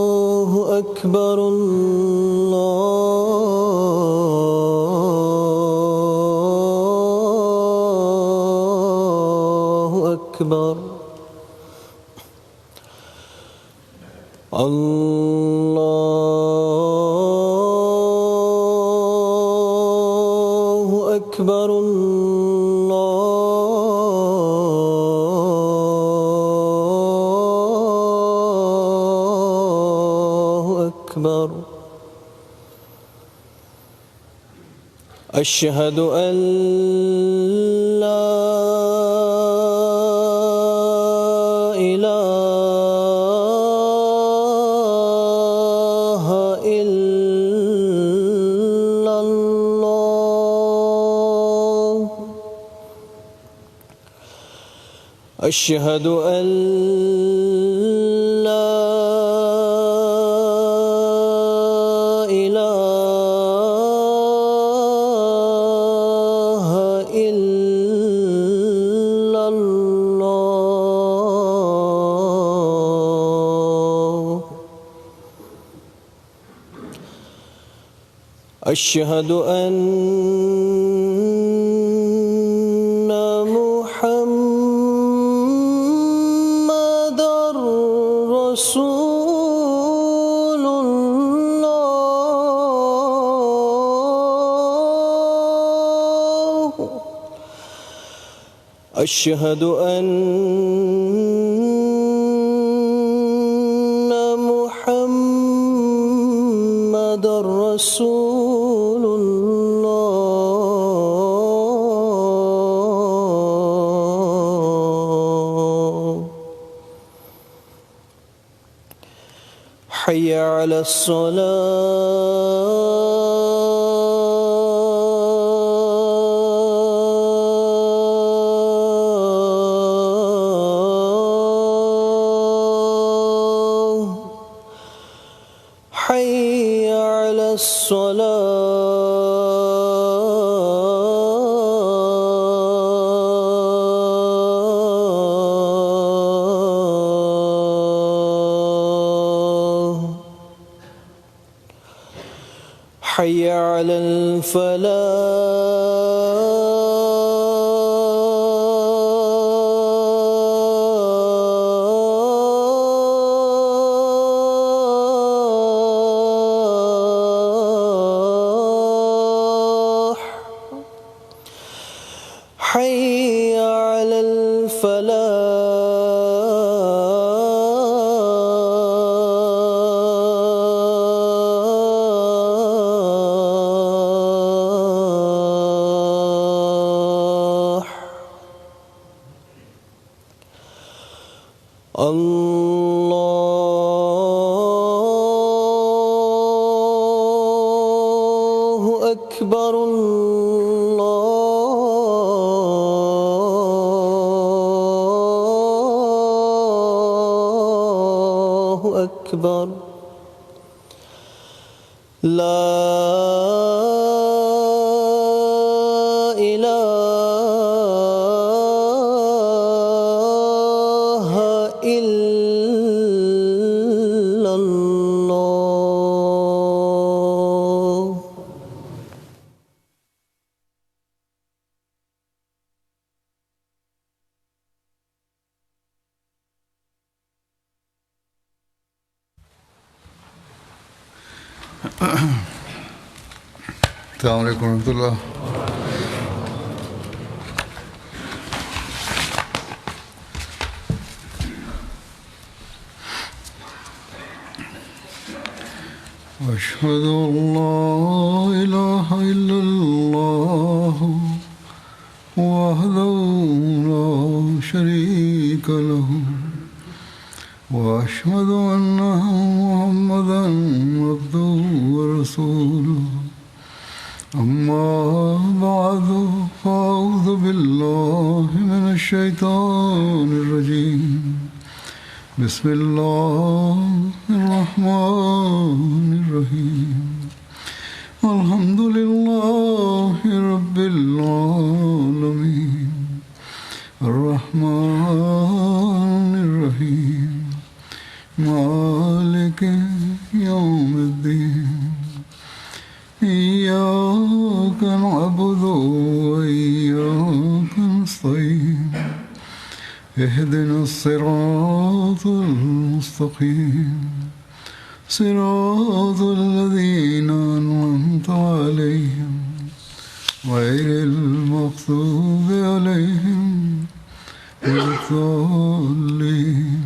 الله أكبر الله أكبر الله أكبر أشهد أن لا إله إلا الله أشهد أن لا أشهد أن محمدًا رسول الله أشهد أن محمدًا رسول حي على الصلاة حي على الصلاة حي على الفلاح حي على الفلاح الله أكبر الله أكبر لا إله إلا الله السلام عليكم ورحمة الله. أشهد أن لا إله إلا الله وأشهد أن محمدا عبده ورسوله أما بعد فأعوذ بالله من الشيطان الرجيم بسم الله الرحمن الرحيم الحمد لله رب العالمين الرحمن الرحيم مالك يوم الدين إياك نعبد وإياك نستعين اهدنا الصراط المستقيم صراط الذين أنعمت عليهم غير المغضوب عليهم ولا الضالين.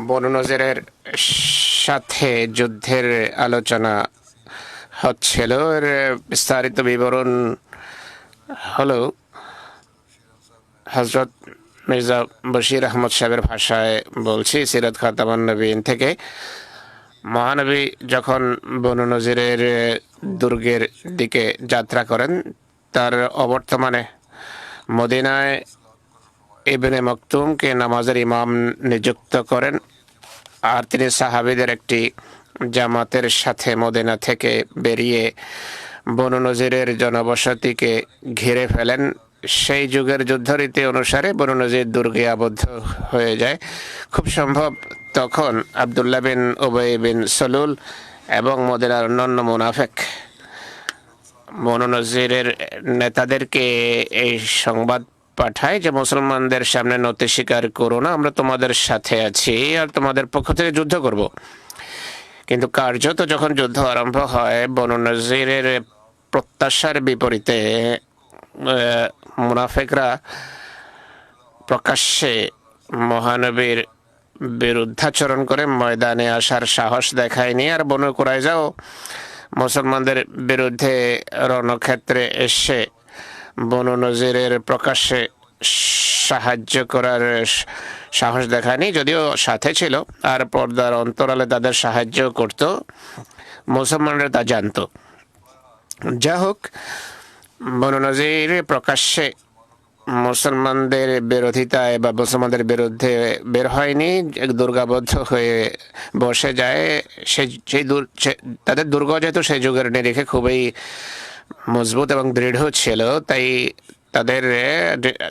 বনু নজিরের সাথে যুদ্ধের আলোচনা হচ্ছিল। এর বিস্তারিত বিবরণ হলো হযরত মির্জা বশির আহমদ সাহেবের ভাষায় বলছি, সিরাত খাতামান নবীন থেকে। মহানবী যখন বনু নজিরের দুর্গের দিকে যাত্রা করেন, তার অবর্তমানে মদিনায় ইবনে মকতুমকে নামাজের ইমাম নিযুক্ত করেন, আর তিনি সাহাবীদের একটি জামাতের সাথে মদিনা থেকে বেরিয়ে বনু নজিরের জনবসতিকে ঘিরে ফেলেন। সেই যুগের যুদ্ধরীতি অনুসারে বনু নজির দুর্গে আবদ্ধ হয়ে যায়। খুব সম্ভব তখন আব্দুল্লাহ বিন উবাই বিন সলুল এবং মদিনার অন্যান্য মুনাফিক বনু নজিরের নেতাদেরকে এই সংবাদ পাঠায় যে মুসলমানদের সামনে নতি স্বীকার করো না, আমরা তোমাদের সাথে আছি আর তোমাদের পক্ষ থেকে যুদ্ধ করব। কিন্তু কার্যত যখন যুদ্ধ আরম্ভ হয়, বনু নজিরের প্রত্যাশার বিপরীতে মুনাফিকরা প্রকাশ্যে মহানবীর বিরুদ্ধাচরণ করে ময়দানে আসার সাহস দেখায়নি। আর বনু কুরাইজাও মুসলমানদের বিরুদ্ধে রণক্ষেত্রে এসে বনু নজিরের প্রকাশ্যে সাহায্য করার সাহস দেখায়নি, যদিও সাথে ছিল আর পর্দার অন্তরালে তাদের সাহায্য করত। মুসলমানরা তা জানত। যা হোক, বনু নজির প্রকাশ্যে মুসলমানদের বিরোধিতায় বা মুসলমানদের বিরুদ্ধে বের হয়নি, দুর্গাবদ্ধ হয়ে বসে যায়। তাদের দুর্গ যেহেতু সেই যুগের নিরিখে খুবই মজবুত এবং দৃঢ় ছিল, তাই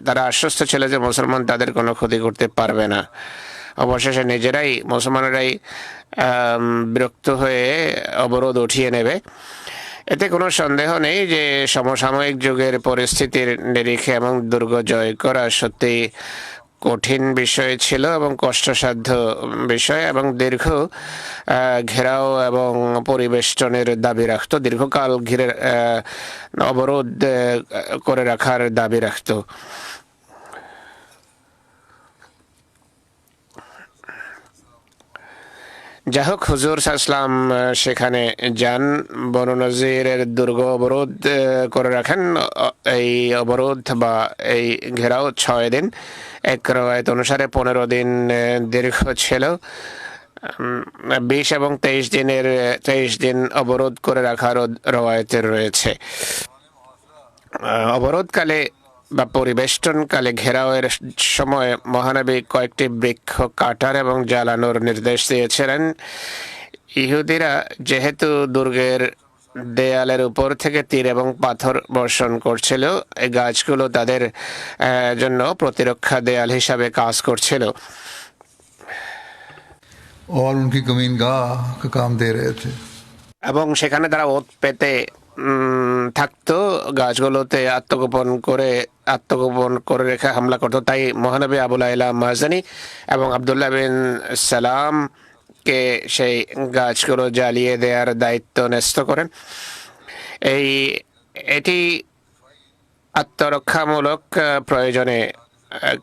তারা আশ্বস্ত ছিল যে মুসলমান তাদের কোনো ক্ষতি করতে পারবে না। অবশেষে মুসলমানেরাই বিরক্ত হয়ে অবরোধ উঠিয়ে নেবে। এতে কোনো সন্দেহ নেই যে সমসাময়িক যুগের পরিস্থিতির নিরিখে এবং দুর্গ জয় করা সত্যি কঠিন বিষয় ছিল এবং কষ্টসাধ্য বিষয়, এবং দীর্ঘ ঘেরাও এবং পরিবেষ্টনের দাবি রাখত, দীর্ঘকাল ঘিরে অবরোধ করে রাখার দাবি রাখত। যাই হোক, হুজুর সাল্লাল্লাহু আলাইহি ওয়াসাল্লাম সেখানে যান, বনু নজিরের দুর্গ অবরোধ করে রাখেন। এই অবরোধ বা এই ঘেরাও 6 দিন, এক রওয়ায়াত অনুসারে 15 দিন দীর্ঘ ছিল। 20 এবং 23 দিন অবরোধ করে রাখার রওয়ায়াতের রয়েছে। অবরোধকালে বা পরিবেষ্টনকালে ঘেরাওয়ের সময় মহানবী কয়েকটি বৃক্ষ কাটার এবং জ্বালানোর নির্দেশ দিয়েছিলেন। ইহুদিরা যেহেতু দুর্গের দেয়ালের উপর থেকে তীর এবং পাথর বর্ষণ করছিল, এই গাছগুলো তাদের জন্য প্রতিরক্ষা দেয়াল হিসাবে কাজ করছিল। और उनकी कमीनगाह का काम दे रहे थे। এবং সেখানে তারা ওত পেতে থাকতো, গাছগুলোতে আত্মগোপন করে রেখে হামলা করতো। তাই মহানবী আবু লাইলা মাজানি এবং আব্দুল্লাহ বিন সালামকে সেই গাছগুলো জ্বালিয়ে দেওয়ার দায়িত্ব ন্যস্ত করেন। এটি আত্মরক্ষামূলক প্রয়োজনে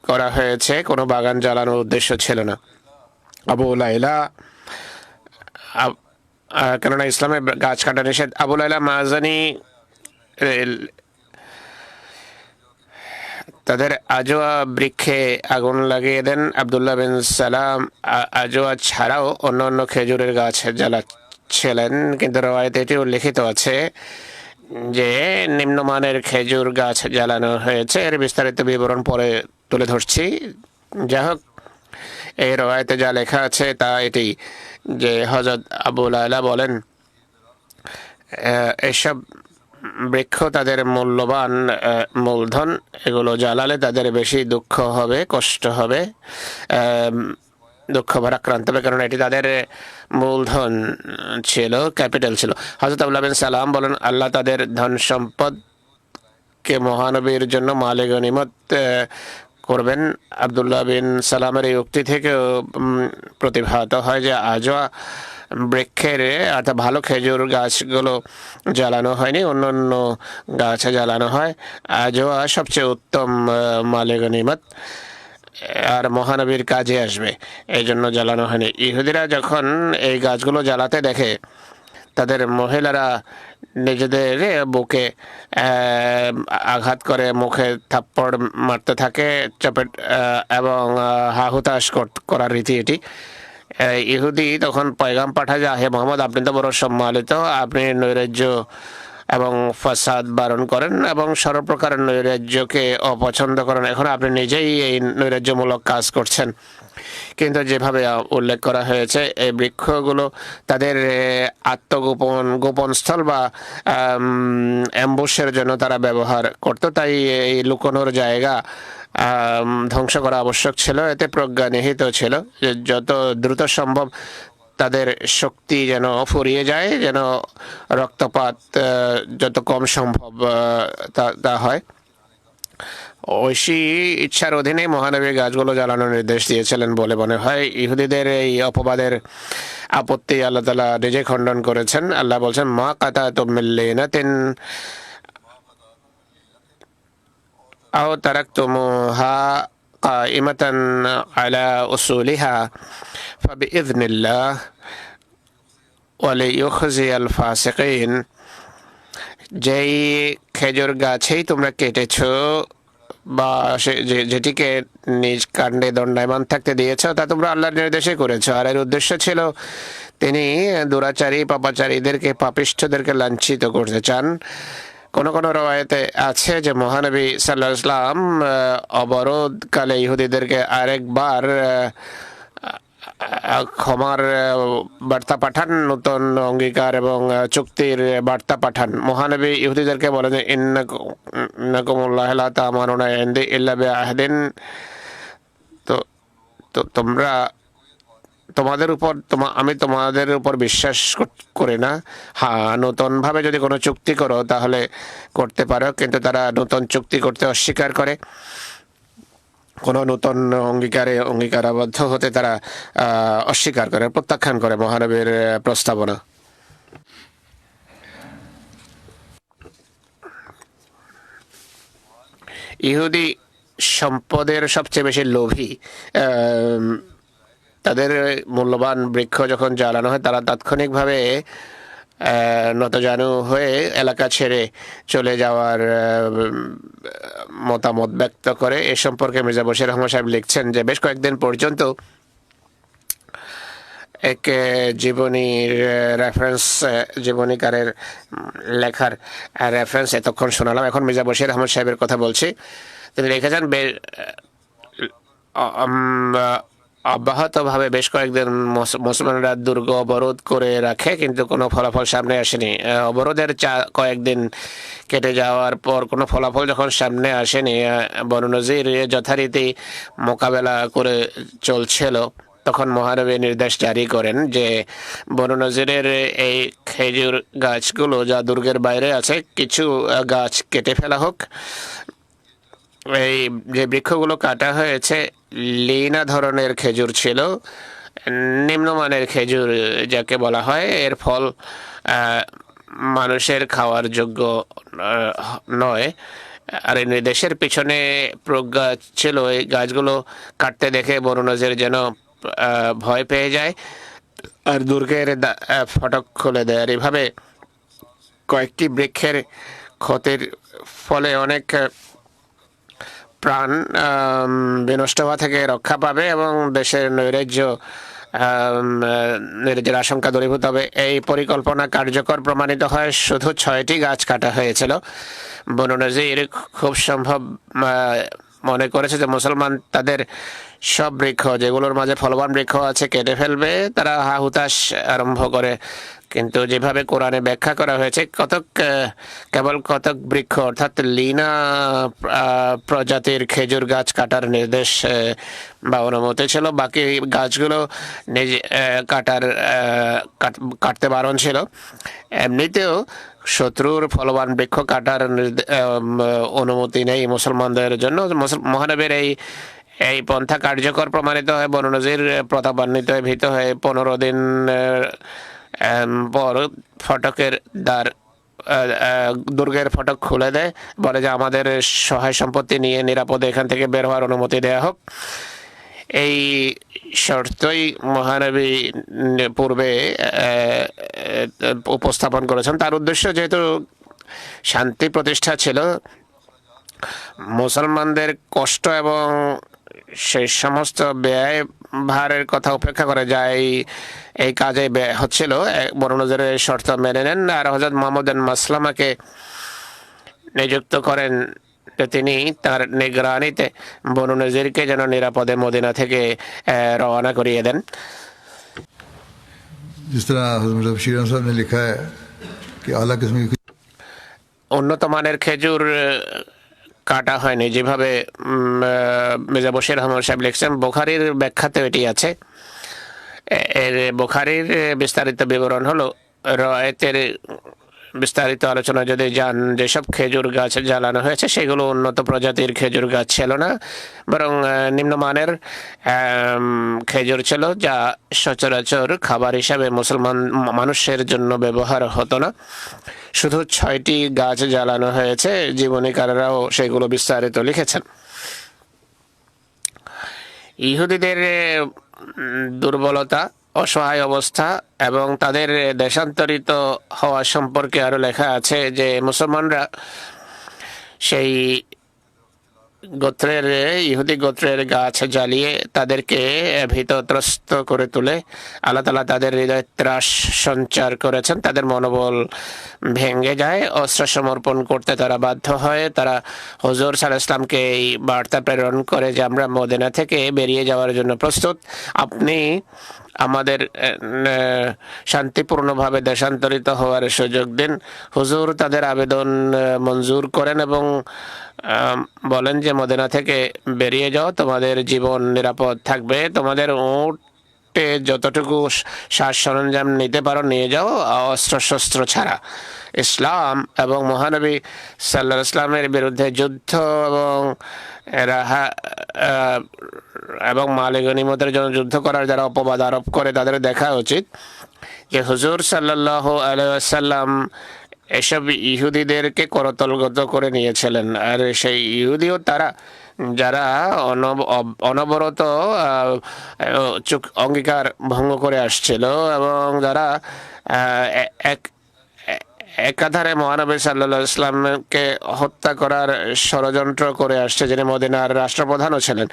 করা হয়েছে, কোনো বাগান জ্বালানোর উদ্দেশ্য ছিল না। আবু লাইলা কেননা ইসলামে গাছ কাটা নিষেধ। আবু লায়লা মাজানি তাদের আজোয়া বৃক্ষে আগুন লাগিয়ে দেন। আব্দুল্লাহ বিন সালাম আজোয়া ছাড়াও অন্য অন্য খেজুরের গাছ জ্বালাচ্ছিলেন, কিন্তু রওয়ায়েতে এটি উল্লেখিত আছে যে নিম্নমানের খেজুর গাছ জ্বালানো হয়েছে। এর বিস্তারিত বিবরণ পরে তুলে ধরছি। যাই হোক, এই রওয়ায়েতে যা লেখা আছে তা এটি যে হযরত আবু লায়লা বলেন, এসব বৃক্ষ তাদের মূল্যবান মূলধন, এগুলো জ্বালালে তাদের বেশি দুঃখ হবে, কষ্ট হবে, দুঃখ ভারাক্রান্ত হবে, কারণ এটি তাদের মূলধন ছিল, ক্যাপিটাল ছিল। হযরত আব্দুল্লাহ বিন সালাম বলেন, আল্লাহ তাদের ধন সম্পদকে মহানবীর জন্য মালে গনিমত করবেন। আব্দুল্লাহ বিন সালামের এই উক্তি থেকেও প্রতিভাত হয় যে আজওয়া বৃক্ষের অর্থাৎ ভালো খেজুর গাছগুলো জ্বালানো হয়নি, অন্য অন্য গাছ জ্বালানো হয়। আজওয়া সবচেয়ে উত্তম মালে গনিমত আর মহানবীর কাজে আসবে, এই জন্য জ্বালানো হয়নি। ইহুদিরা যখন এই গাছগুলো জ্বালাতে দেখে, তাদের মহিলারা নিজেদের বুকে আঘাত করে, মুখে থাপ্পড় মারতে থাকে, চপেট এবং হাহুতাশ করার রীতি এটি। ইহুদি তখন পয়গাম পাঠায় যে, হে মোহাম্মদ, আপনি তো বড় সম্মানিত, আপনি নৈরাজ্য এবং ফাসাদ বারণ করেন এবং সর্বপ্রকার নৈরাজ্যকে অপছন্দ করেন। এখন আপনি নিজেই এই নৈরাজ্যমূলক কাজ করছেন। কিন্তু যেভাবে উল্লেখ করা হয়েছে, এই বৃক্ষগুলো তাদের গোপন স্থল বা অ্যাম্বুশের জন্য তারা ব্যবহার করত, তাই এই লুকোনোর জায়গা ধ্বংস করা আবশ্যক ছিল। এতে প্রজ্ঞা নিহিত ছিল যে যত দ্রুত সম্ভব তাদের শক্তি যেন ফুরিয়ে যায়, যেন রক্তপাত যত কম সম্ভব তা হয়। ঐশী ইচ্ছার অধীনে মহানবী গাছগুলো জ্বালানোর নির্দেশ দিয়েছিলেন বলে মনে হয়। ইহুদিদের এই অপবাদের আপত্তি আল্লাহ তাআলা নিজে খণ্ডন করেছেন। আল্লাহ বলছেন, মা কাতাতুম মিন লিনাতিন আও তারাকতুমুহা কাইমাতান আলা উসুলিহা ফাবিইযনিল্লাহ ওয়া লিইউখজিয়াল ফাসিকিন। যেই খেজুর গাছেই তোমরা কেটেছো বা যেটিকে নিজ কাণ্ডে দণ্ডায়মান থাকতে দিয়েছ, তা তোমরা আল্লাহর নির্দেশে করেছো। আর এর উদ্দেশ্য ছিল তিনি দুরাচারী পাপাচারীদেরকে, পাপিষ্ঠদেরকে লাঞ্ছিত করতে চান। কোন কোন রওয়ায়েতে আছে যে মহানবী সাল্লাল্লাহু আলাইহি ওয়াসাল্লাম অবরোধকালে ইহুদিদেরকে আরেকবার ক্ষমার বার্তা পাঠান, নতুন অঙ্গীকার এবং চুক্তির বার্তা পাঠান। মহানবী ইহুদিদেরকে বলেন, ইন্নাকুমুল্লাহ লা তা'মানুনা ইনদি ইল্লা বিআহদিন। তো তোমরা আমি তোমাদের উপর বিশ্বাস করি না। হ্যাঁ, নতুন ভাবে যদি কোনো চুক্তি করো তাহলে করতে পারো, কিন্তু তারা নতুন চুক্তি করতে অস্বীকার করে। কোনো নতুন অঙ্গীকারাবদ্ধ হতে তারা অস্বীকার করে, প্রত্যাখ্যান করে মহানবীর প্রস্তাবনা। ইহুদি সম্পদের সবচেয়ে বেশি লোভী। তাদের মূল্যবান বৃক্ষ যখন জ্বালানো হয়, তারা তাৎক্ষণিকভাবে নতজানু হয়ে এলাকা ছেড়ে চলে যাওয়ার মতামত ব্যক্ত করে। এ সম্পর্কে মির্জা বশির আহমদ সাহেব লিখছেন যে বেশ কয়েকদিন পর্যন্ত এক জীবনীর রেফারেন্স, জীবনীকারের লেখার রেফারেন্স এতক্ষণ শোনালাম। এখন মির্জা বশির আহমদ সাহেবের কথা বলছি। তিনি লিখেছেন, অব্যাহতভাবে বেশ কয়েকদিন মুসলমানরা দুর্গ অবরোধ করে রাখে, কিন্তু কোনো ফলাফল সামনে আসেনি। অবরোধের কয়েকদিন কেটে যাওয়ার পর কোনো ফলাফল যখন সামনে আসেনি, বনু নজির যথারীতি মোকাবেলা করে চলছিল, তখন মহানবী নির্দেশ জারি করেন যে বনু নজিরের এই খেজুর গাছগুলো যা দুর্গের বাইরে আছে, কিছু গাছ কেটে ফেলা হোক। এই যে বৃক্ষগুলো কাটা হয়েছে, লিনা ধরনের খেজুর ছিল, নিম্নমানের খেজুর যাকে বলা হয়। এর ফল মানুষের খাওয়ার যোগ্য নয়। আর এই নির্দেশের পিছনে প্রজ্ঞা ছিল, এই গাছগুলো কাটতে দেখে বনু নজির যেন ভয় পেয়ে যায় আর দুর্গের ফটক খুলে দেয়। আর এভাবে কয়েকটি বৃক্ষের ক্ষতির ফলে অনেক প্রাণ বিনষ্ট হওয়া থেকে রক্ষা পাবে এবং দেশের নৈরাজ্যের আশঙ্কা দূরীভূত হবে। এই পরিকল্পনা কার্যকর প্রমাণিত হয় শুধু 6টি গাছ কাটা হয়েছিল। বনু নজির খুব সম্ভব মনে করেছে যে মুসলমান তাদের সব বৃক্ষ যেগুলোর মাঝে ফলবান বৃক্ষ আছে কেটে ফেলবে। তারা হা হুতাশ আরম্ভ করে, কিন্তু যেভাবে কোরআনে ব্যাখ্যা করা হয়েছে কেবল কতক বৃক্ষ অর্থাৎ লিনা প্রজাতির খেজুর গাছ কাটার নির্দেশ বা অনুমতি ছিল, বাকি গাছগুলো নিজে কাটতে বারণ ছিল। এমনিতেও শত্রুর ফলবান বৃক্ষ কাটার অনুমতি নেই মুসলমানদের জন্য। মহানবীর এই পন্থা কার্যকর প্রমাণিত হয়। বনু নজির প্রতাপান্বিত ভীত হয়ে 15 দিন পর ফটকের দ্বার দুর্গের ফটক খুলে দেয়, বলে যে আমাদের সহায় সম্পত্তি নিয়ে নিরাপদে এখান থেকে বের হওয়ার অনুমতি দেওয়া হোক। এই শর্তই মহানবী পূর্বে উপস্থাপন করেছেন। তার উদ্দেশ্য যেহেতু শান্তি প্রতিষ্ঠা ছিল, মুসলমানদের কষ্ট এবং সেই সমস্ত ব্যয় ভারের কথা উপেক্ষা করে যায় এই কাজে ব্যয় হচ্ছিল। বনু নজিরের শর্ত মেনে নেন আর হযরত মুহাম্মদ বিন মাসলামাকে নিযুক্ত করেন যে তিনি তার নিগরানিতে বনু নজিরকে যেন নিরাপদে মদিনা থেকে রওনা করিয়ে দেন। जिस तरह हज़रत बशीर अहमद साहब ने लिखा है कि आला किस्म की উন্নত মানের খেজুর কাটা হয়নি, যেভাবে মির্জা বশির আহমদ সাহেব লিখছেন। বুখারীর ব্যাখ্যাতে এটি আছে। এর বুখারীর বিস্তারিত বিবরণ হলো, রয়েতের বিস্তারিত আলোচনা যদি যান, যেসব খেজুর গাছ জ্বালানো হয়েছে সেগুলো উন্নত প্রজাতির খেজুর গাছ ছিল না, বরং নিম্নমানের খেজুর ছিল, যা সচরাচর খাবার হিসাবে মুসলমান মানুষের জন্য ব্যবহার হতো না। শুধু 6টি গাছ জ্বালানো হয়েছে। জীবনীকারেরাও সেগুলো বিস্তারিত লিখেছেন। ইহুদিদের দুর্বলতা, অসহায় অবস্থা এবং তাদের দেশান্তরিত হওয়া সম্পর্কে আরো লেখা আছে যে মুসলমানরা সেই গোত্রের ইহুদি গোত্রের গাছ জ্বালিয়ে তাদেরকে ভীতত্রস্ত করে তুলে আল্লাহ তাআলা তাদের হৃদয়ে ত্রাস সঞ্চার করেছেন। তাদের মনোবল ভেঙে যায়, অস্ত্র সমর্পণ করতে তারা বাধ্য হয়। তারা হুজুর সাল্লাল্লাহু আলাইহি ওয়াসাল্লামকে এই বার্তা প্রেরণ করে যে আমরা মদিনা থেকে বেরিয়ে যাওয়ার জন্য প্রস্তুত, আপনি আমাদের শান্তিপূর্ণভাবে দেশান্তরিত হওয়ার সুযোগ দিন। হুজুর তাদের আবেদন মঞ্জুর করেন এবং বলেন যে মদিনা থেকে বেরিয়ে যাও, তোমাদের জীবন নিরাপদ থাকবে, তোমাদের উটে যতটুকু সাজ সরঞ্জাম নিতে পারো নিয়ে যাও, অস্ত্র শস্ত্র ছাড়া। ইসলাম এবং মহানবী সাল্লাল্লাহু আলাইহি ওয়াসাল্লামের বিরুদ্ধে যুদ্ধ এবং মালে গনিমতের জন্য যুদ্ধ করার যারা অপবাদ আরোপ করে তাদের দেখা উচিত যে হুজুর সাল্লাল্লাহু আলাইহি ওয়াসাল্লাম এসব ইহুদিদেরকে করতলগত করে নিয়েছিলেন। আর সেই ইহুদিও তারা যারা অনবরত অঙ্গীকার ভঙ্গ করে আসছিল এবং যারা একাধারে মহানবী সাল্লাল্লাহু আলাইহি ওয়াসাল্লামকে হত্যা করার ষড়যন্ত্র করে আসছে, যিনি মদিনার রাষ্ট্রপ্রধানও ছিলেন,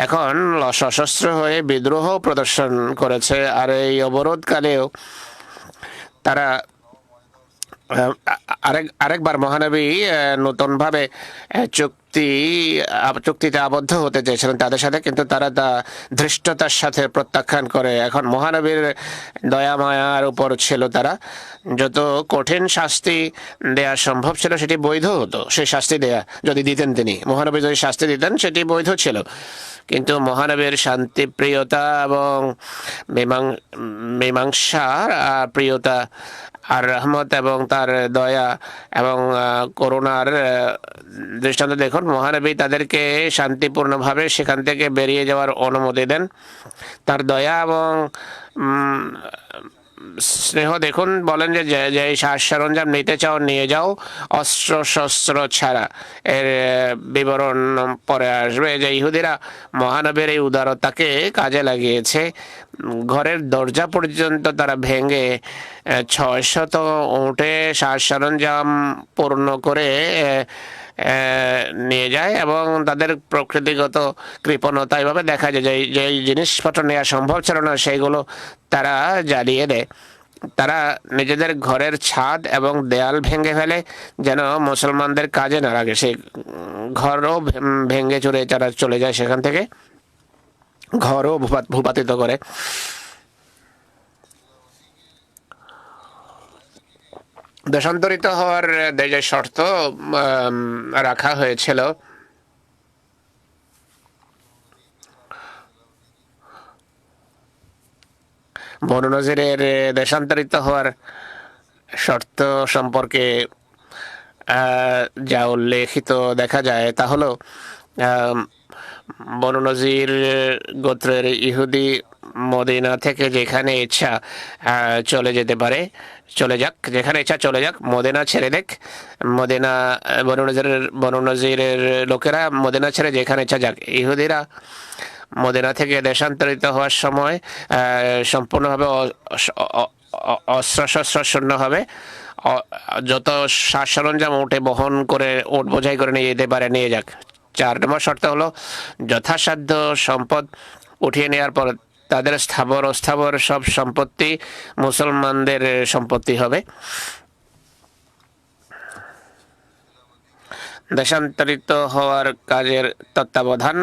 এখন সশস্ত্র হয়ে বিদ্রোহ প্রদর্শন করেছে। আর এই অবরোধকালেও তারা আরেকবার মহানবী নতুনভাবে চুক্তিতে আবদ্ধ হতে চেয়েছিলেন তাদের সাথে, কিন্তু তারা তা ধৃষ্টতার সাথে প্রত্যাখ্যান করে। এখন মহানবীর দয়া মায়ার উপর ছিল, তারা যত কঠিন শাস্তি দেয়া সম্ভব ছিল সেটি বৈধ হতো। সেই শাস্তি দেয়া যদি দিতেন তিনি, মহানবী যদি শাস্তি দিতেন সেটি বৈধ ছিল। কিন্তু মহানবীর শান্তিপ্রিয়তা এবং মীমাংসার প্রিয়তা আর রহমত এবং তার দয়া এবং করুণার দৃষ্টান্ত দেখুন। মহানবী তাদেরকে শান্তিপূর্ণভাবে সেখান থেকে বেরিয়ে যাওয়ার অনুমতি দেন। তার দয়া এবং স্নেহ দেখুন, বলেন যে যে সাজ সরঞ্জাম নিতে চাও নিয়ে যাও, অস্ত্র শস্ত্র ছাড়া। এর বিবরণ পরে আসবে যে ইহুদিরা মহানবীর এই উদারতাকে কাজে লাগিয়েছে। ঘরের দরজা পর্যন্ত তারা ভেঙে 600 উঠে সাজ সরঞ্জাম পূর্ণ করে নিয়ে যায় এবং তাদের প্রকৃতিগত কৃপণতা এভাবে দেখা যায় যে যে জিনিসপত্র নেওয়া সম্ভব ছিল না সেইগুলো তারা জ্বালিয়ে দেয়। তারা নিজেদের ঘরের ছাদ এবং দেয়াল ভেঙে ফেলে যেন মুসলমানদের কাজে না লাগে। সেই ঘরও ভেঙে চুরে তারা চলে যায়, সেখান থেকে ঘরও ভূপাতিত করে। দেশান্তরিত হওয়ার যে শর্ত রাখা হয়েছিল, বনু নজিরের দেশান্তরিত হওয়ার শর্ত সম্পর্কে যা উল্লেখিত দেখা যায় তা হলো বনু নজির গোত্রের ইহুদি মদিনা থেকে যেখানে ইচ্ছা চলে যেতে পারে, চলে যাক, যেখানে ইচ্ছা চলে যাক, মদিনা ছেড়ে দেখ। মদিনা বনু নজিরের লোকেরা মদিনা ছেড়ে যেখানে ইচ্ছা যাক। ইহুদিরা মদিনা থেকে দেশান্তরিত হওয়ার সময় সম্পূর্ণভাবে অস্ত্রশস্ত্র শূন্য হবে। যত সাজ সরঞ্জাম উঠে বহন করে উট বোঝাই করে নিয়ে যেতে পারে নিয়ে যাক। 4 নম্বর শর্ত হলো যথাসাধ্য সম্পদ উঠিয়ে নেওয়ার পর তাদের স্থাবর অস্থাবর সব সম্পত্তি মুসলমানদের সম্পত্তি হবে। দেশান্তরিত হওয়ার কাজের তত্ত্বাবধান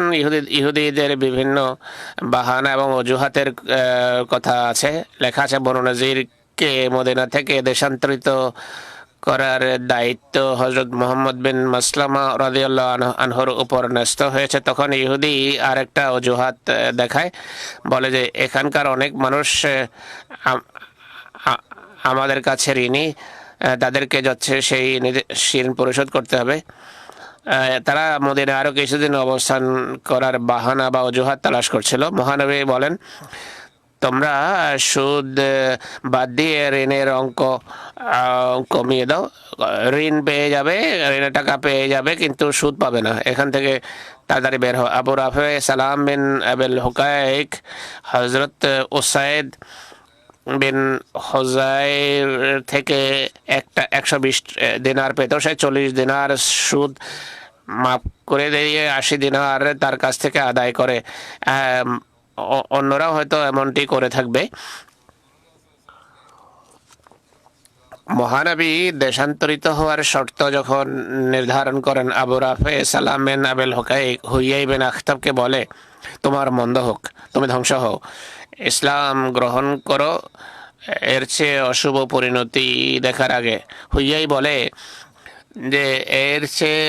ইহুদিদের বিভিন্ন বাহানা এবং অজুহাতের কথা আছে, লেখা আছে। বনু নজিরকে মদিনা থেকে দেশান্তরিত করার দায়িত্ব হযরত মুহাম্মদ বিন মাসলামা রাদিয়াল্লাহু আনহুর উপর ন্যস্ত হয়েছে। তখন ইহুদি আরেকটা অজুহাত দেখায়, বলে যে এখানকার অনেক মানুষ আমাদের কাছে ঋণী, তাদেরকে যাচ্ছে সেই ঋণ পরিশোধ করতে হবে। তারা মদিনায় আরো কিছুদিন অবস্থান করার বাহানা বা অজুহাত তালাশ করছিল। মহানবী বলেন, তোমরা সুদ বাদ দিয়ে ঋণের অঙ্ক কমিয়ে দাও। ঋণ পেয়ে যাবে, ঋণের টাকা পেয়ে যাবে, কিন্তু সুদ পাবে না। এখান থেকে তাড়াতাড়ি বের হয়। আবু রাফে সালাম বিন আবেল হুকাইক হজরত উসাইদ বিন হোজাইর থেকে একটা 120 দিনার পেত। সে 40 দিনার সুদ মাফ করে দিয়ে 80 দিনার তার কাছ থেকে আদায় করে। অন্যরাও হয়তো এমনটি করে থাকবে। মহানবী দেশান্তরিত হওয়ার শর্ত যখন নির্ধারণ করেন, আবু রাফে সালাম বিন আবেল হুয়াই বিন আখতাবকে বলে, তোমার মন্দ হোক, তুমি ধ্বংস হও, ইসলাম গ্রহণ করো, এর চেয়ে অশুভ পরিণতি দেখার আগে। হুয়াই বলে যে এর চেয়ে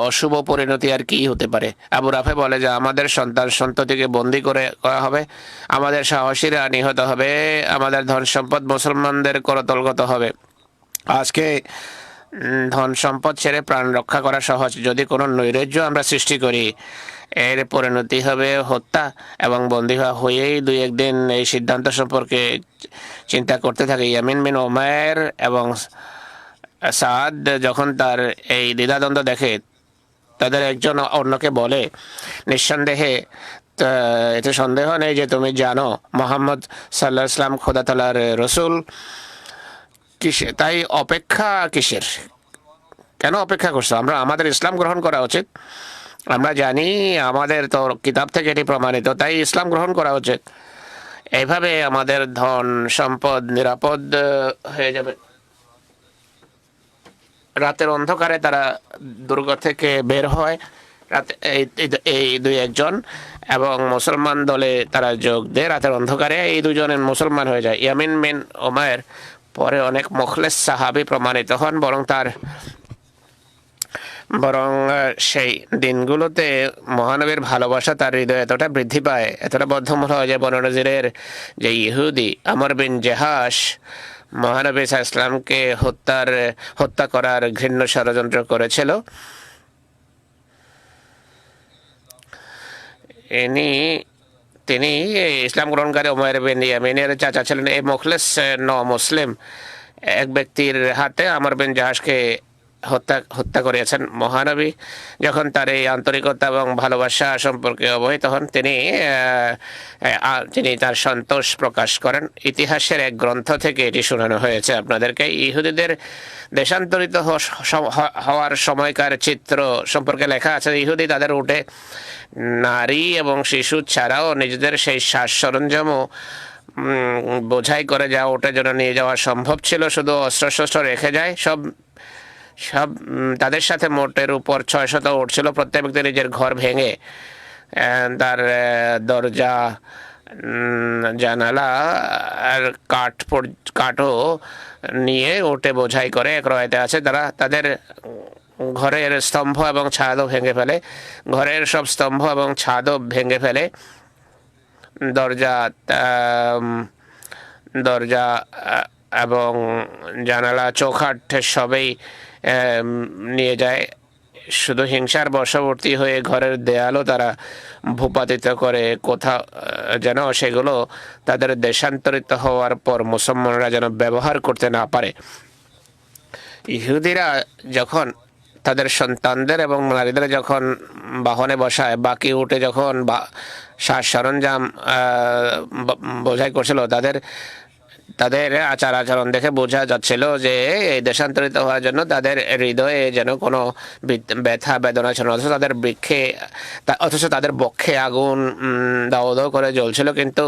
অশুভ পরিণতি আর কি হতে পারে। আবু রাফে বলে যে আমাদের সন্তান সন্ততিকে বন্দী করে করা হবে, আমাদের সাহসীরা নিহত হবে, আমাদের ধন সম্পদ মুসলমানদের করতলগত হবে। আজকে ধন সম্পদ ছেড়ে প্রাণ রক্ষা করা সহজ, যদি কোনো নৈরাজ্য আমরা সৃষ্টি করি এর পরিণতি হবে হত্যা এবং বন্দী হয়েই 2-1 দিন এই সিদ্ধান্ত সম্পর্কে চিন্তা করতে থাকে। ইয়ামিন বিন উমাইর এবং সাদ যখন তার এই দ্বিধাদ্বন্দ্ব দেখে, তাদের একজন অন্যকে বলে, নিঃসন্দেহে এতে সন্দেহ নেই যে তুমি জানো মুহাম্মদ সাল্লাল্লাহু আলাইহি ওয়াসাল্লাম খোদা তাআলার রাসূল, তাই অপেক্ষা কিসের? কেন অপেক্ষা করছো? আমাদের ইসলাম গ্রহণ করা উচিত। আমরা জানি আমাদের তো কিতাব থেকে এটি প্রমাণিত, তাই ইসলাম গ্রহণ করা উচিত। এইভাবে আমাদের ধন সম্পদ নিরাপদ হয়ে যাবে। রাতের অন্ধকারে তারা দুর্গ থেকে বের হয়, রাতে এই 2-1 জন, এবং মুসলমান দলে তারা যোগ দেয়। রাতের অন্ধকারে এই 2 জনের মুসলমান হয়ে যায়। ইয়ামিন বিন উমাইর পরে অনেক মুখলেস সাহাবী প্রমাণিত হন, বরং সেই দিনগুলোতে মহানবীর ভালোবাসা তার হৃদয়ে এতটা বৃদ্ধি পায়, এতটা বদ্ধমূল হয় যে বনু নজিরের যে ইহুদি আমর বিন জেহাস মহানবী সাল্লাল্লাহু আলাইহি ওয়াসাল্লামকে হত্যা করার ঘৃণ্য ষড়যন্ত্র করেছিল, ইনি তিনি ইসলাম গ্রহণকারী উমাইর বিন ইয়ামিনের চাচা ছিলেন। এই মুখলেস মুসলিম এক ব্যক্তির হাতে আমর বিন জাহাজকে হত্যা করিয়েছেন। মহানবী যখন তার এই আন্তরিকতা এবং ভালোবাসা সম্পর্কে অবহিত হন, তিনি তার সন্তোষ প্রকাশ করেন। ইতিহাসের এক গ্রন্থ থেকে এটি শোনানো হয়েছে আপনাদেরকে। ইহুদিদের দেশান্তরিত হওয়ার সময়কার চিত্র সম্পর্কে লেখা আছে। ইহুদি তাদের উটে নারী এবং শিশু ছাড়াও নিজেদের সেই সাজ সরঞ্জামও বোঝাই করে যা ওটার জন্য নিয়ে যাওয়া সম্ভব ছিল, শুধু অস্ত্রশস্ত্র রেখে যায়। সব তাদের সাথে মোটের উপর 600 উট ছিল। প্রত্যেক ব্যক্তি নিজের ঘর ভেঙে তার দরজা, জানালা আর কাঠও নিয়ে ওটে বোঝাই করে। এক রয়েতে আছে তারা তাদের ঘরের স্তম্ভ এবং ছাদও ভেঙে ফেলে। ঘরের সব স্তম্ভ এবং ছাদও ভেঙে ফেলে। দরজা এবং জানালা, চৌখাট সবই নিয়ে যায়। শুধু হিংসার বশবর্তী হয়ে ঘরের দেয়ালও তারা ভূপাতিত করে, কোথাও যেন সেগুলো তাদের দেশান্তরিত হওয়ার পর মুসলমানরা যেন ব্যবহার করতে না পারে। ইহুদিরা যখন তাদের সন্তানদের এবং নারীদের যখন বাহনে বসায়, বাকি উঠে যখন সাজ সরঞ্জাম বোঝাই করছিল, তাদের আচার আচরণ দেখে বোঝা যাচ্ছিল যে এই দেশান্তরিত হওয়ার জন্য তাদের হৃদয়ে যেন কোনো ব্যথা বেদনা ছিল। অথচ তাদের বক্ষে আগুন দাও দাও করে জ্বলছিল, কিন্তু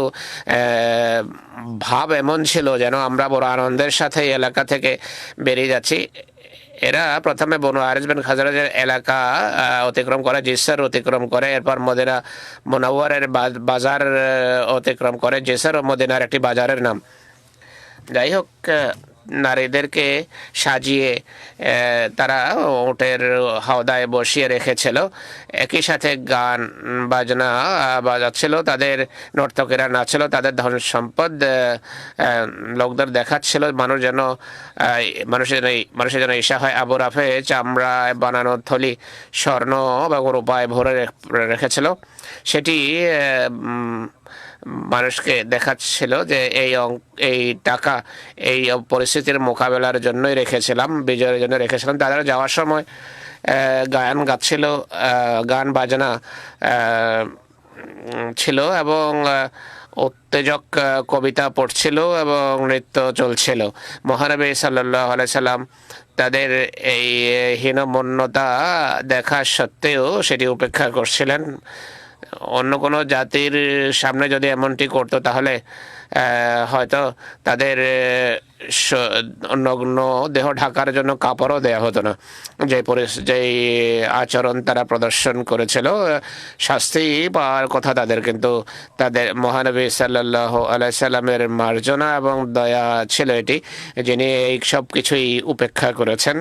ভাব এমন ছিল যেন আমরা বড় আনন্দের সাথে এই এলাকা থেকে বেরিয়ে যাচ্ছি। এরা প্রথমে বনু হারিস বিন খাজরাজের এলাকা অতিক্রম করে, জিসর অতিক্রম করে, এরপর মদিনা মুনাওয়ারের বাজার অতিক্রম করে। জিসর ও মদিনার একটি বাজারের নাম। যাই হোক, নারীদেরকে সাজিয়ে তারা উটের হাওদায় বসিয়ে রেখেছিল। একই সাথে গান বাজনা বাজাচ্ছিল, তাদের নর্তকেরা নাচছিল, তাদের ধন সম্পদ লোকদের দেখাচ্ছিল। মানুষের যেন ঈর্ষা হয়। আবু রাফে চামড়ায় বানানো থলি স্বর্ণ এবং রূপায় ভরে রেখেছিল। সেটি মানুষকে দেখাচ্ছিল যে এই টাকা এই পরিস্থিতির মোকাবেলার জন্যই রেখেছিলাম, বিজয়ের জন্য রেখেছিলাম। তারা যাওয়ার সময় গান গাচ্ছিল, গান বাজনা ছিল এবং উত্তেজক কবিতা পড়ছিল এবং নৃত্য চলছিল। মহানবী সাল্লাল্লাহু আলাইহি সাল্লাম তাদের এই হীনমন্যতা দেখা সত্ত্বেও সেটি উপেক্ষা করছিলেন। অন্য কোনো জাতির সামনে যদি এমনটি করতো তাহলে হয়তো তাদের নগ্ন দেহ ঢাকার জন্য কাপড়ও দেয়া হতো না। যেই আচরণ তারা প্রদর্শন করেছিল, শাস্তি পাওয়ার কথা তাদের, কিন্তু তাদের মহানবী সাল্লাল্লাহু আলাইহি সাল্লামের মার্জনা এবং দয়া ছিল এটি, যিনি এই সব কিছুই উপেক্ষা করেছেন।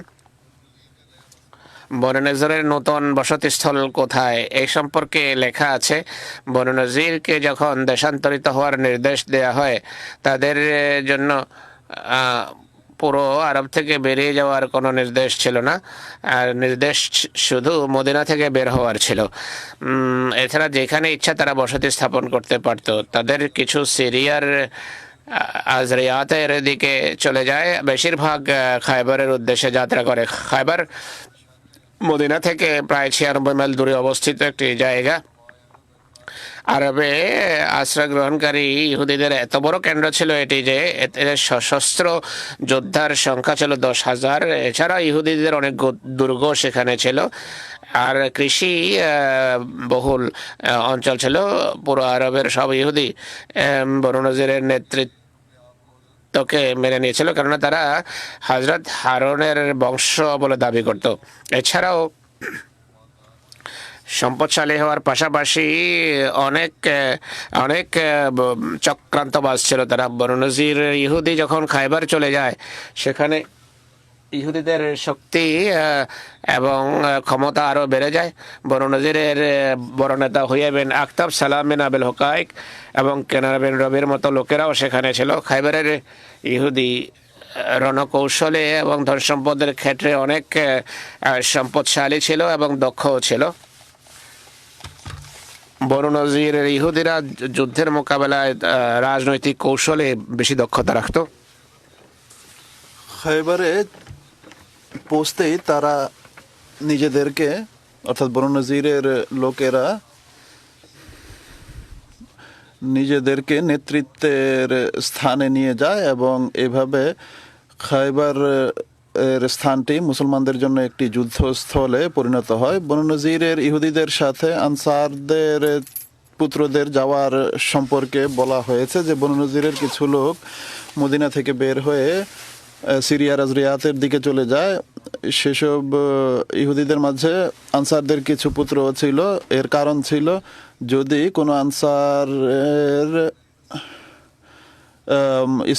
বনু নজরের নতুন বসতিস্থল কোথায় এই সম্পর্কে লেখা আছে। বনু নজিরকে যখন দেশান্তরিত হওয়ার নির্দেশ দেয়া হয়, তাদের জন্য পুরো আরব থেকে বেরিয়ে যাওয়ার কোনো নির্দেশ ছিল না, আর নির্দেশ শুধু মদিনা থেকে বের হওয়ার ছিল। এছাড়া যেখানে ইচ্ছা তারা বসতি স্থাপন করতে পারত। তাদের কিছু সিরিয়ার আজরিয়াতের দিকে চলে যায়, বেশিরভাগ খায়বারের উদ্দেশ্যে যাত্রা করে। খায়বার মদিনা থেকে প্রায় 96 মাইল দূরে অবস্থিত একটি জায়গা। আরবে আশ্রয় গ্রহণকারী ইহুদিদের এত বড় কেন্দ্র ছিল এটি যে এদের সশস্ত্র যোদ্ধার সংখ্যা ছিল 10,000। এছাড়া ইহুদিদের অনেক দুর্গ সেখানে ছিল, আর কৃষি বহুল অঞ্চল ছিল। পুরো আরবের সব ইহুদি বনু নজিরের নেতৃত্বকে মেনে নিয়েছিল, কেননা তারা হযরত হারুনের বংশ বলে দাবি করত। এছাড়াও সম্পদশালী হওয়ার পাশাপাশি অনেক চক্রান্তবাজ ছিল তারা। বনু নজির ইহুদি যখন খায়বার চলে যায়, সেখানে ইহুদিদের শক্তি এবং ক্ষমতা আরও বেড়ে যায়। বনু নজিরের বড় নেতা হুয়াই বিন আখতাব, সালাম বিন আবিল হুকাইক এবং কেনার বিন রবির মতো লোকেরাও সেখানে ছিল। খায়বারের ইহুদি রণকৌশলে এবং ধন সম্পদের ক্ষেত্রে অনেক সম্পদশালী ছিল এবং দক্ষও ছিল। বনু নজিরের ইহুদিরা যুদ্ধের মোকাবেলায় রাজনৈতিক কৌশলে বেশি দক্ষতা রাখতো? খয়বারে পৌঁছতেই তারা নিজেদেরকে, অর্থাৎ বনু নজিরের লোকেরা নিজেদেরকে নেতৃত্বের স্থানে নিয়ে যায় এবং এভাবে খয়বার এর স্থানটি মুসলমানদের জন্য একটি যুদ্ধস্থলে পরিণত হয়। বনু নজিরের ইহুদিদের সাথে আনসারদের পুত্রদের যাওয়ার সম্পর্কে বলা হয়েছে যে বনু নজিরের কিছু লোক মদিনা থেকে বের হয়ে সিরিয়া রাজরিয়াতের দিকে চলে যায়। সেসব ইহুদিদের মাঝে আনসারদের কিছু পুত্র ছিল। এর কারণ ছিল যদি কোনো আনসারের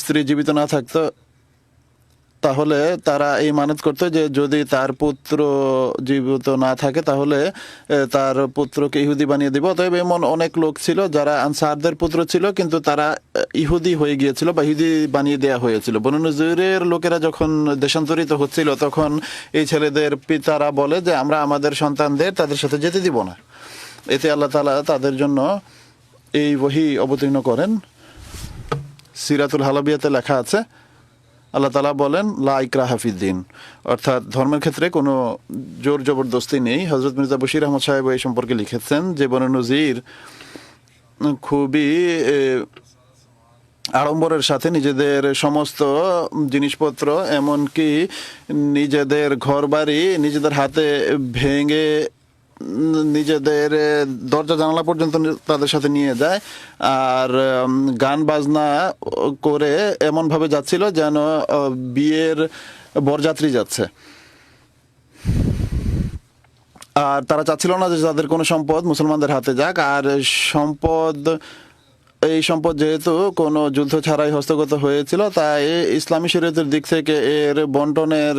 স্ত্রী জীবিত না থাকতো তাহলে তারা এই মানত করতো যে যদি তার পুত্র জীবিত না থাকে তাহলে তার পুত্রকে ইহুদি বানিয়ে দিব। অতএব এমন অনেক লোক ছিল যারা আনসারদের পুত্র ছিল কিন্তু তারা ইহুদি হয়ে গিয়েছিল বা ইহুদি বানিয়ে দেওয়া হয়েছিল। বনু নজিরের লোকেরা যখন দেশান্তরিত হচ্ছিল তখন এই ছেলেদের পিতারা বলে যে আমরা আমাদের সন্তানদের তাদের সাথে যেতে দিব না। এতে আল্লাহ তাআলা তাদের জন্য এই ওহী অবতীর্ণ করেন। সিরাতুল হালাবিয়াতে লেখা আছে, আল্লাহ তাআলা বলেন লা ইকরাহা ফিদ্দিন, অর্থাৎ ধর্মের ক্ষেত্রে কোনো জোর জবরদস্তি নেই। হযরত মির্জা বশির আহমদ সাহেব এই সম্পর্কে লিখেছেন যে বনু নজির খুবই আড়ম্বরের সাথে নিজেদের সমস্ত জিনিসপত্র, এমনকি নিজেদের ঘরবাড়ি নিজেদের হাতে ভেঙে নিজেদের দরজা জানালা পর্যন্ত তাদের সাথে নিয়ে যায় আর গান বাজনা করে এমনভাবে যাচ্ছিল যেন বিয়ের বরযাত্রী যাচ্ছে। আর তারা চাচ্ছিল না যে তাদের কোনো সম্পদ মুসলমানদের হাতে যাক। আর এই সম্পদ যেহেতু কোনো যুদ্ধ ছাড়াই হস্তগত হয়েছিল তাই ইসলামী শরীয়তের দিক থেকে এর বন্টনের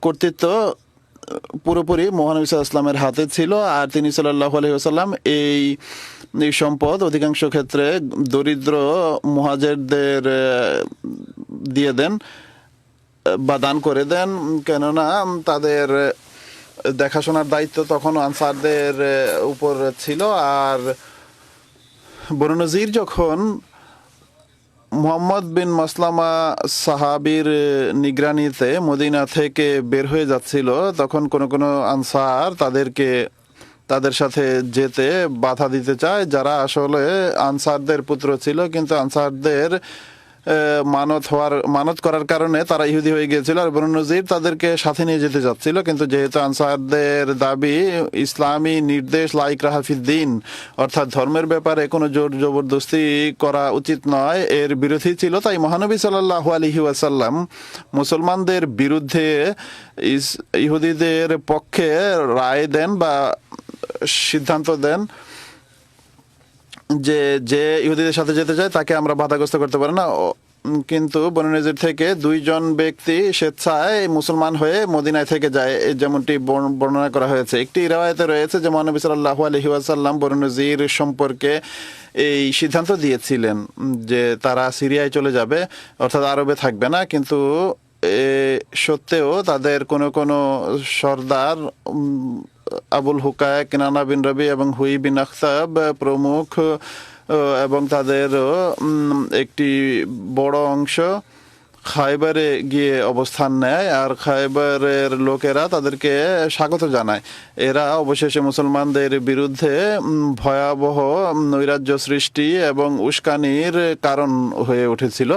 কর্তৃত্ব পুরোপুরি মহানবী সাল্লাল্লাহু আলাইহি ওয়াসাল্লামের হাতে ছিল। আর তিনি সাল্লাল্লাহু আলাইহি ওয়াসাল্লাম এই সম্পদ অধিকাংশ ক্ষেত্রে দরিদ্র মুহাজিরদের দিয়ে দেন বা দান করে দেন, কেননা তাদের দেখাশোনার দায়িত্ব তখন আনসারদের উপর ছিল। আর বনু নজির যখন মুহাম্মদ বিন মাসলামা সাহাবীর নিগরানিতে মদিনা থেকে বের হয়ে যাচ্ছিল তখন কোনো আনসার তাদের সাথে যেতে বাধা দিতে চায়, যারা আসলে আনসারদের পুত্র ছিল কিন্তু আনসারদের মানত করার কারণে তারা ইহুদি হয়ে গিয়েছিল। আর বনু নজির তাদেরকে সাথে নিয়ে যেতে যাচ্ছিল, কিন্তু যেহেতু আনসারদের দাবি ইসলামী নির্দেশ লা ইকরাহা ফিদ্দিন, অর্থাৎ ধর্মের ব্যাপারে কোনো জোর জবরদস্তি করা উচিত নয়, এর বিরোধী ছিল, তাই মহানবী সাল্লাল্লাহু আলাইহি ওয়াসাল্লাম মুসলমানদের বিরুদ্ধে ইহুদিদের পক্ষে রায় দেন বা সিদ্ধান্ত দেন যে ইহুদিদের সাথে যেতে চায় তাকে আমরা বাধাগ্রস্ত করতে পারি না। কিন্তু বনু নজির থেকে 2 জন ব্যক্তি স্বেচ্ছায় মুসলমান হয়ে মদিনায় থেকে যায়, যেমনটি বর্ণনা করা হয়েছে। একটি রিওয়ায়াতে রয়েছে যে মহানবী সাল্লাল্লাহু আলাইহি ওয়াসাল্লাম বনু নজির সম্পর্কে এই সিদ্ধান্ত দিয়েছিলেন যে তারা সিরিয়ায় চলে যাবে, অর্থাৎ আরবে থাকবে না। কিন্তু সত্ত্বেও তাদের কোনো সর্দার আবুল হুকায়, কিনানা বিন রবি এবং হুই বিন আখতাব প্রমুখ এবং তাদের একটি বড় অংশ খায়বারে গিয়ে অবস্থান নেয় আর খায়বারের লোকেরা তাদেরকে স্বাগত জানায়। এরা অবশেষে মুসলমানদের বিরুদ্ধে ভয়াবহ নৈরাজ্য সৃষ্টি এবং উস্কানির কারণ হয়ে উঠেছিল।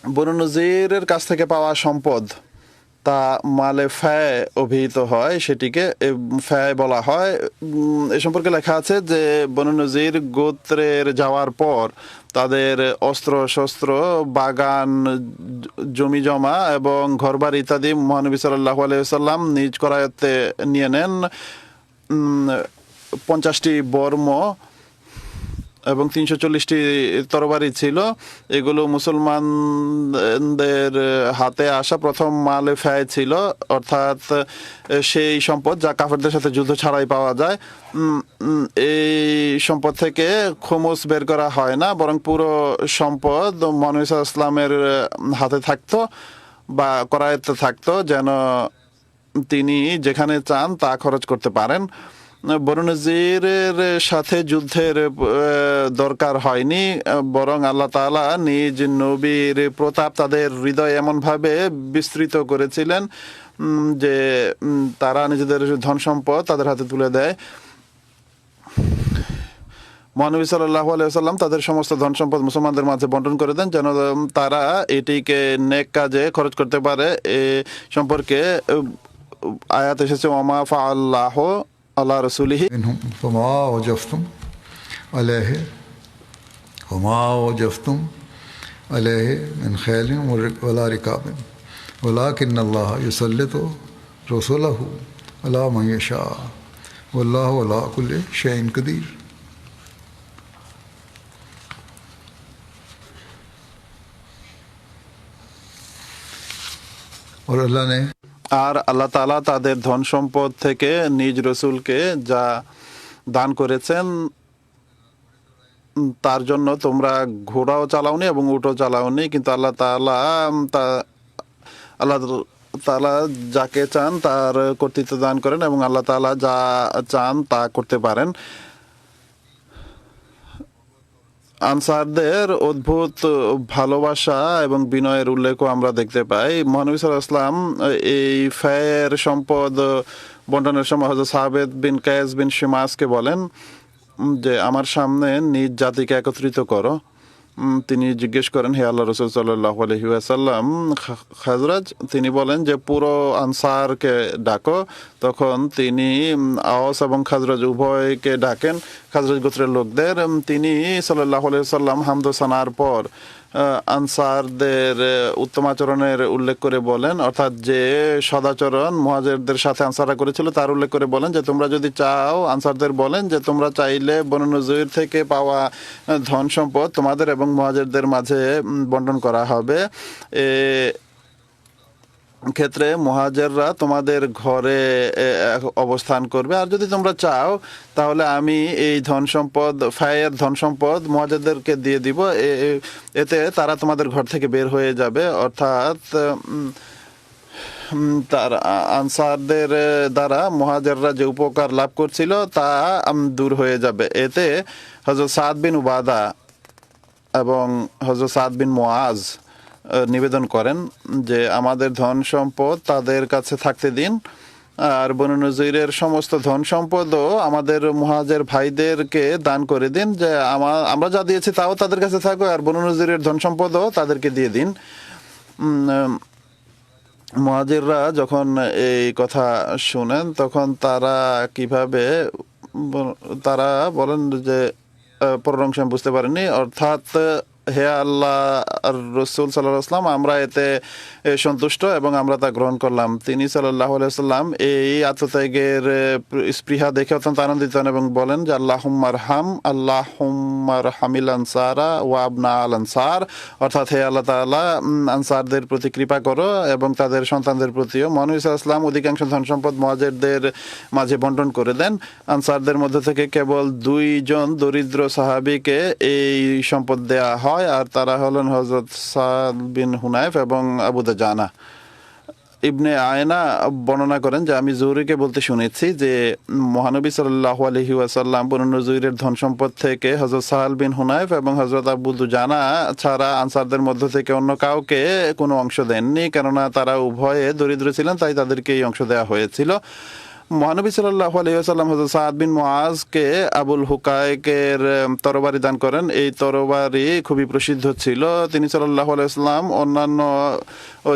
বনু নজিরের কাছ থেকে পাওয়া সম্পদ তা মালে ফ্যায় অভিহিত হয়, সেটিকে ফ্যায় বলা হয়। এ সম্পর্কে লেখা আছে যে বনু নজির গোত্রের যাওয়ার পর তাদের অস্ত্র শস্ত্র, বাগান, জমি জমা এবং ঘরবাড়ি ইত্যাদি মহানবী সাল্লাল্লাহু আলাইহি ওয়াসাল্লাম নিজ করায়ত্তে নিয়ে নেন। 50টি বর্ম এবং 340টি তরবারি ছিল। এগুলো মুসলমানদের হাতে আসা প্রথম মালে ফ্যায় ছিল, অর্থাৎ সেই সম্পদ যা কাফেরদের সাথে যুদ্ধ ছাড়াই পাওয়া যায়। এই সম্পদ থেকে খুমুস বের করা হয় না, বরং পুরো সম্পদ মহানবী সাল্লাল্লাহু আলাইহি ওয়াসাল্লামের হাতে থাকতো বা করায়ত্তে থাকতো, যেন তিনি যেখানে চান তা খরচ করতে পারেন। বনু নজিরের সাথে যুদ্ধের দরকার হয়নি, বরং আল্লাহ তাআলা নিজ নবীর প্রতাপ তাদের হৃদয়ে এমনভাবে বিস্তৃত করেছিলেন যে তারা নিজেদের ধন সম্পদ তাদের হাতে তুলে দেয়। মহানবী সাল্লাল্লাহু আলাইহি ওয়াসাল্লাম তাদের সমস্ত ধন সম্পদ মুসলমানদের মাঝে বন্টন করে দেন যেন তারা এটিকে নেক কাজে খরচ করতে পারে। এ সম্পর্কে আয়াত এসেছে ওমা ফাআল্লাহু আলা রাসূলিহি منهم فما وجفتم عليه وما وجفتم عليه من خيل ولا ركاب ولكن الله يسلط رسله على من يشاء والله على كل شيء قدير। और अल्लाह ने আর আল্লাহ তাআলা তাদের ধন সম্পদ থেকে নিজ রসুলকে যা দান করেছেন তার জন্য তোমরা ঘোড়াও চালাওনি এবং উটও চালাওনি, কিন্তু আল্লাহ তাআলা যাকে চান তার কর্তৃত্ব দান করেন এবং আল্লাহ তাআলা যা চান তা করতে পারেন। আনসারদের অদ্ভুত ভালোবাসা এবং বিনয়ের উল্লেখও আমরা দেখতে পাই। মহানবী সাল্লাল্লাহু আলাইহি ওয়াসাল্লাম এই ফায়ের সম্পদ বন্টনের সময় হযরত সাবেত বিন কায়েস বিন শিমাসকে বলেন যে আমার সামনে নিজ জাতিকে একত্রিত করো। তিনি জিজ্ঞেস করেন, হে আল্লাহ রাসূল সাল্লাল্লাহু আলাইহি ওয়াসাল্লাম, খাজরাজ? তিনি বলেন যে পুরো আনসারকে ডাকো। তখন তিনি আওস এবং খাজরাজ উভয়কে ডাকেন, খাজরাজ গোত্রের লোকদের। তিনি সাল্লাল্লাহু আলাইহি ওয়াসাল্লাম হামদ ও সানার পর আনসারদের উত্তম আচরণের উল্লেখ করে বলেন, অর্থাৎ যে সদাচরণ মুহাজিরদের সাথে আনসাররা করেছিল তার উল্লেখ করে বলেন যে তোমরা যদি চাও, আনসারদের বলেন যে তোমরা চাইলে বনু নজীর থেকে পাওয়া ধন সম্পদ তোমাদের এবং মুহাজিরদের মাঝে বন্টন করা হবে। ক্ষেত্রে মুহাজিররা তোমাদের ঘরে অবস্থান করবে, আর যদি তোমরা চাও তাহলে আমি এই ধন সম্পদ ফায়ের ধন সম্পদ মুহাজিরদেরকে দিয়ে দিব, এতে তারা তোমাদের ঘর থেকে বের হয়ে যাবে। অর্থাৎ তার আনসারদের দ্বারা মুহাজিররা যে উপকার লাভ করছিল তা দূর হয়ে যাবে। এতে হযরত সাদ বিন উবাদা এবং হযরত সাদ বিন মুআজ নিবেদন করেন যে আমাদের ধন সম্পদ তাদের কাছে থাকতে দিন, আর বনু নজীরের সমস্ত ধন সম্পদও আমাদের মুহাজির ভাইদেরকে দান করে দিন, যে আমরা যা দিয়েছি তাও তাদের কাছে থাকো, আর বনু নজীরের ধন সম্পদও তাদেরকে দিয়ে দিন। মুহাজিররা যখন এই কথা শুনেন তখন তারা বলেন যে পরের অংশ আমি বুঝতে পারিনি, অর্থাৎ হে আল্লাহ আর রাসূল সাল্লাল্লাহু আলাইহি ওয়াসাল্লাম, আমরা এতে সন্তুষ্ট এবং আমরা তা গ্রহণ করলাম। তিনি সাল্লাল্লাহু আলাইহি ওয়াসাল্লাম এই আত্মত্যাগের স্পৃহা দেখে অত্যন্ত আনন্দিত হন এবং বলেন যে আল্লাহুম্মা রহামিল আনসারা ওয়া আবনা আল আনসার, অর্থাৎ হে আল্লাহ তাআলা আনসারদের প্রতি কৃপা করো এবং তাদের সন্তানদের প্রতিও। মহানবী সাল্লাল্লাহু আলাইহি ওয়াসাল্লাম অধিকাংশ ধন সম্পদ মুহাজিরদের মাঝে বন্টন করে দেন। আনসারদের মধ্যে থেকে কেবল 2 জন দরিদ্র সাহাবীকে এই সম্পদ দেয়া হয়, আর তারা হলেন হযরত সাদ বিন হুনাইফ এবং আবু দাজানা। ইবনে আয়না বর্ণনা করেন যে আমি জুহরিকে বলতে শুনেছি যে মহানবী সাল্লাল্লাহু আলাইহি ওয়াসাল্লাম বনু নজীরের ধন সম্পদ থেকে হযরত সাহাল বিন হুনাইফ এবং হযরত আবু দুজানা ছাড়া আনসারদের মধ্য থেকে অন্য কাউকে কোনো অংশ দেননি, কেননা তারা উভয়ে দরিদ্র ছিলেন, তাই তাদেরকে এই অংশ দেওয়া হয়েছিল। মহানবী সাল্লাল্লাহু আলাইহি ওয়াসাল্লাম হযরত সাদ বিন মুআজকে আবুল হুকায়কের তরবারি দান করেন। এই তরবারি খুবই প্রসিদ্ধ ছিল। তিনি সাল্লাল্লাহু আলাইহি ওয়াসাল্লাম অন্যান্য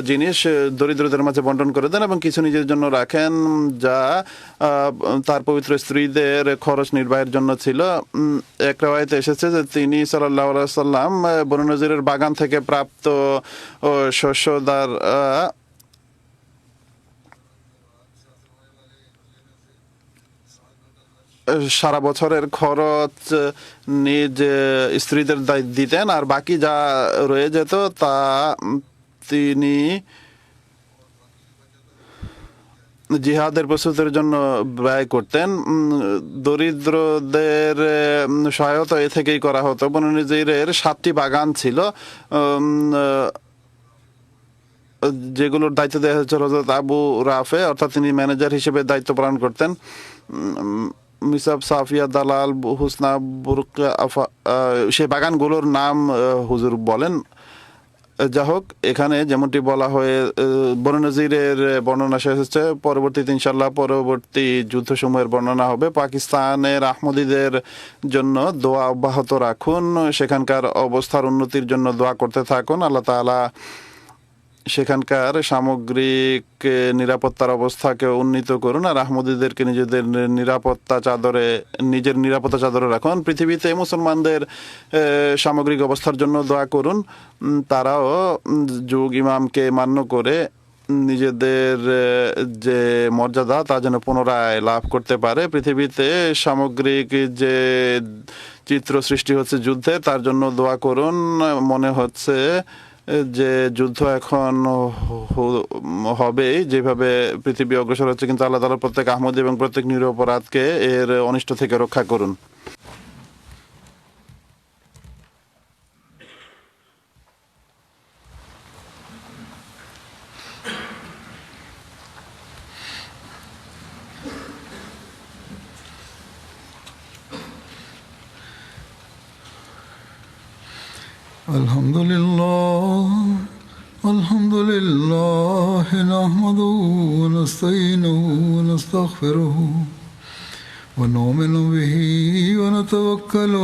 জিনিস দরিদ্রদের মাঝে বন্টন করে দেন এবং কিছু নিজের জন্য রাখেন, যা তার পবিত্র স্ত্রীদের খরচ নির্বাহের জন্য ছিল। এক রাওয়ায়াতে এসেছে যে তিনি সাল্লাল্লাহু আলাইহি ওয়াসাল্লাম বনু নজীরের বাগান থেকে প্রাপ্ত শস্য দ্বারা সারা বছরের খরচ নিজ স্ত্রীদের দিতেন, আর বাকি যা রয়ে যেত তা তিনি জিহাদের প্রস্তুতির জন্য ব্যয় করতেন। দরিদ্রদের সহায়তা এ থেকেই করা হতো। বনু নজীরের 7টি বাগান ছিল। যেগুলোর দায়িত্ব দেওয়া হয়েছে হযরত আবু রাফে, অর্থাৎ তিনি ম্যানেজার হিসেবে দায়িত্ব পালন করতেন। মিসাব, সাফিয়া, দালাল, হুসনা, বুরকা, সেই বাগানগুলোর নাম হুজুর বলেন। যা হোক, এখানে যেমনটি বলা হয়ে বনু নজিরের বর্ণনা শেষ হচ্ছে, পরবর্তীতে ইনশাল্লাহ পরবর্তী যুদ্ধসমূহের বর্ণনা হবে। পাকিস্তানের আহমদীদের জন্য দোয়া অব্যাহত রাখুন, সেখানকার অবস্থার উন্নতির জন্য দোয়া করতে থাকুন। আল্লাহ তাআলা সেখানকার সামগ্রিক নিরাপত্তার অবস্থাকে উন্নীত করুন, আর আহমদীদেরকে নিজের নিরাপত্তা চাদরে রাখুন। পৃথিবীতে মুসলমানদের সামগ্রিক অবস্থার জন্য দোয়া করুন। তারাও যুগ ইমামকে মান্য করে নিজেদের যে মর্যাদা তা যেন পুনরায় লাভ করতে পারে। পৃথিবীতে সামগ্রিক যে চিত্র সৃষ্টি হচ্ছে যুদ্ধের, তার জন্য দোয়া করুন। মনে হচ্ছে যে যুদ্ধ এখন হবে, যেভাবে পৃথিবী অগ্রসর হচ্ছে, কিন্তু আল্লাহ তাআলা প্রত্যেক আহমদী এবং প্রত্যেক নিরপরাধকে এর অনিষ্ট থেকে রক্ষা করুন। الحمد لله نحمده ونستعينه ونستغفره ونؤمن به ونتوكل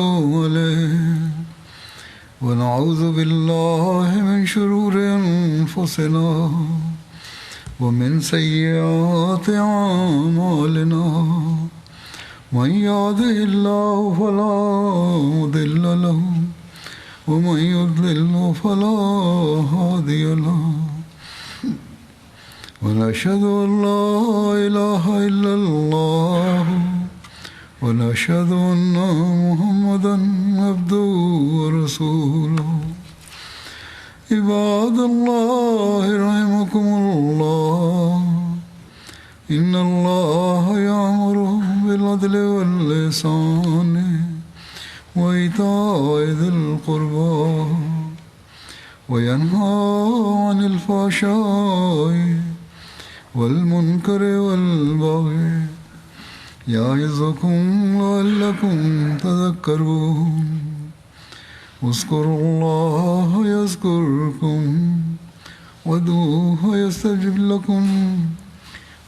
عليه ونعوذ بالله من شرور أنفسنا ومن سيئات أعمالنا من يهده الله فلا مضل له ومن يضلل فلا هادي له ونشهد أن لا إله إلا الله ونشهد أن محمدا عبده ورسوله عباد الله رحمكم الله إن الله يأمر بالعدل والإحسان وإيتاء ذي القربى وينهى عن الفحشاء والمنكر والبغي يعظكم لعلكم تذكرون اذكروا الله يذكركم وادعوه يستجب لكم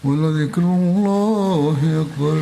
ولذكر الله أكبر.